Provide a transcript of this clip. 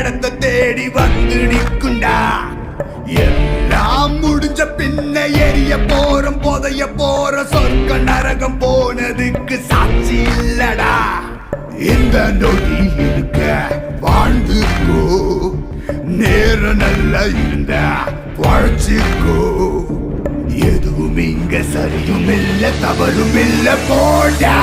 இடத்தை தேடி வந்து நிற்குண்டா. எல்லாம் முடிஞ்ச பின்ன எரிய போறோம், புதைய போற சொர்க்க நரகம் போனதுக்கு சாட்சி இல்லடா. இந்த நொடி இருக்க வாழ்ந்துக்கோ, நேரம் நல்லா இருந்த வாழ்ச்சிக்கோ. எதுவும் இங்க சரியும் இல்ல தவறும் இல்ல போடா.